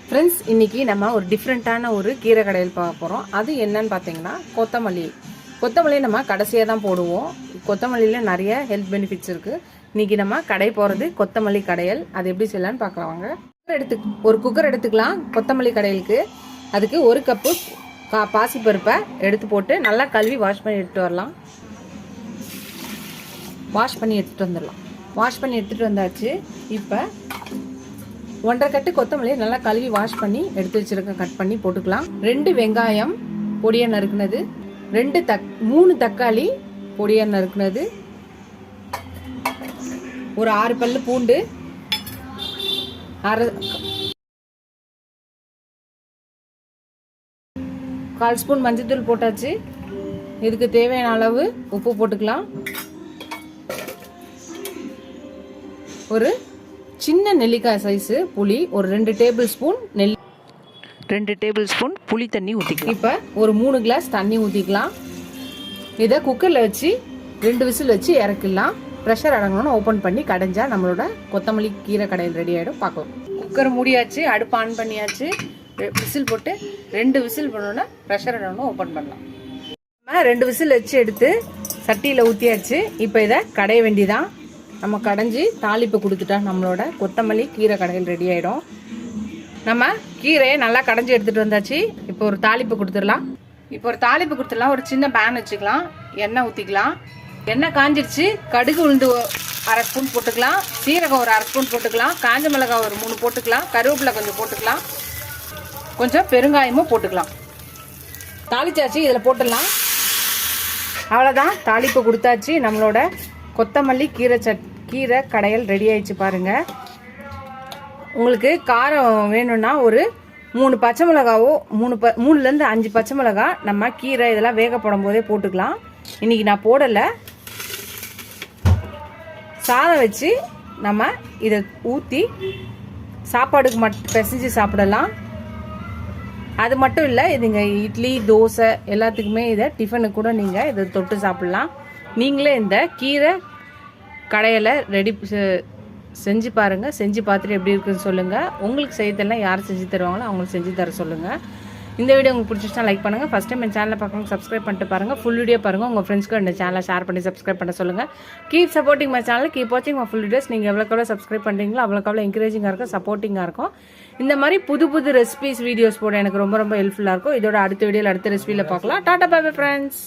Friends, இன்றைக்கி நம்ம ஒரு டிஃப்ரெண்ட்டான ஒரு கீரை கடையில் பார்க்க போகிறோம். அது என்னன்னு பார்த்தீங்கன்னா கொத்தமல்லி நம்ம கடைசியாக தான் போடுவோம். கொத்தமல்லியில் நிறைய ஹெல்த் பெனிஃபிட்ஸ் இருக்குது. இன்றைக்கி நம்ம கடை போகிறது கொத்தமல்லி கடையல். அது எப்படி செய்யலான்னு பார்க்கலாம் வாங்க. ஒரு குக்கர் எடுத்துக்கலாம் கொத்தமல்லி கடையலுக்கு. அதுக்கு 1 கப்பு பாசிப்பருப்பை எடுத்து போட்டு நல்லா கழுவி வாஷ் பண்ணி எடுத்துகிட்டு வரலாம். வாஷ் பண்ணி எடுத்துகிட்டு வந்தாச்சு. இப்போ 1.5 கட்டு கொத்தமல்லி நல்லா கழுவி வாஷ் பண்ணி எடுத்து வச்சிருக்க கட் பண்ணி போட்டுக்கலாம். 2 வெங்காயம் பொடியாக நறுக்குனது, 3 தக்காளி பொடியாக நறுக்குனது, ஒரு 6 பல்லு பூண்டு, 1/4 ஸ்பூன் மஞ்சள்தூள் போட்டாச்சு. இதுக்கு தேவையான அளவு உப்பு போட்டுக்கலாம். ஒரு சின்ன நெல்லிக்காய் சைஸு புளி, ஒரு 2 டேபிள் ஸ்பூன் புளி தண்ணி ஊற்றிக்கலாம். இப்போ ஒரு 3 கிளாஸ் தண்ணி ஊற்றிக்கலாம். இதை குக்கரில் வச்சு 2 விசில் வச்சு இறக்கிடலாம். ப்ரெஷர் அடங்கணும்னு ஓப்பன் பண்ணி கடைஞ்சா நம்மளோட கொத்தமல்லி கீரை கடையில் ரெடி ஆகிடும். பார்க்கலாம். குக்கர் மூடியாச்சு, அடுப்பு ஆன் பண்ணியாச்சு. விசில் போட்டு 2 விசில் பண்ணோன்னா ப்ரெஷர் அடங்கணும் ஓப்பன் பண்ணலாம். நம்ம 2 விசில் வச்சு எடுத்து சட்டியில் ஊற்றியாச்சு. இப்போ இதை கடைய வேண்டிதான். நம்ம கடைஞ்சி தாளிப்பு கொடுத்துட்டா நம்மளோட கொத்தமல்லி கீரை கடையில் ரெடி ஆகிடும். நம்ம கீரையை நல்லா கடைஞ்சி எடுத்துகிட்டு வந்தாச்சு. இப்போ ஒரு தாளிப்பு கொடுத்துடலாம். ஒரு சின்ன பேன் வச்சுக்கலாம். எண்ணெய் ஊற்றிக்கலாம். எண்ணெய் காஞ்சிருச்சு. கடுகு உளுந்து 1/2 ஸ்பூன் போட்டுக்கலாம். சீரகம் ஒரு 1/2 ஸ்பூன் போட்டுக்கலாம். காஞ்ச மிளகாய் ஒரு 3 போட்டுக்கலாம். கருவேப்பிலை கொஞ்சம் போட்டுக்கலாம். கொஞ்சம் பெருங்காயமும் போட்டுக்கலாம். தாளிச்சாச்சு, இதில் போட்டுடலாம். அவ்வளோதான், தாளிப்பு கொடுத்தாச்சு. நம்மளோட கொத்தமல்லி கீரை கடையல் ரெடி ஆயிடுச்சு பாருங்க. உங்களுக்கு காரம் வேணும்னா ஒரு 3 பச்சை மிளகாவோ 3லேருந்து 5 பச்சை மிளகா நம்ம கீரை இதெல்லாம் வேக போடும் போதே போட்டுக்கலாம். இன்னைக்கு நான் போடலை. சாதம் வச்சு நம்ம இதை ஊற்றி சாப்பாடுக்கு மட்டும் பிசைஞ்சு சாப்பிடலாம். அது மட்டும் இல்லை, இதுங்க இட்லி தோசை எல்லாத்துக்குமே இதை டிஃபனுக்கு கூட நீங்கள் இதை தொட்டு சாப்பிட்லாம். நீங்களே இந்த கீரை கடையில் செஞ்சு பாருங்கள். செஞ்சு பார்த்துட்டு எப்படி இருக்குன்னு சொல்லுங்கள். உங்களுக்கு செய்யறதெல்லாம் யார் செஞ்சு தருவாங்களோ அவங்களுக்கு செஞ்சு தர சொல்லுங்கள். இந்த வீடியோ உங்களுக்கு பிடிச்சிச்சுன்னா லைக் பண்ணுங்கள். ஃபஸ்ட் டைம் என் சேனலை பார்க்கணும் சப்ஸ்கிரைப் பண்ணிட்டு பாருங்கள். ஃபுல் வீடியோ பாருங்கள். உங்கள் ஃப்ரெண்ட்ஸ்க்கு இந்த சேனலை ஷேர் பண்ணி சப்ஸ்கிரைப் பண்ண சொல்லுங்கள். Keep supporting my channel, keep வாட்சிங் மை ஃபுல் வீடியோஸ். நீங்கள் எவ்வளோக்கு சப்ஸ்கிரைப் பண்ணுறீங்களோ அவ்வளோக்கு என்கரேஜிங்காக இருக்கும், சப்போர்ட்டிங்காக இருக்கும். இந்த மாதிரி புது ரெசிபிஸ் வீடியோஸ் போட எனக்கு ரொம்ப ஹெல்ப்ஃபுல்லாக இருக்கும். இதோட அடுத்த வீடியோவில் அடுத்த ரெசிபியில் பார்க்கலாம். Tata bye bye friends.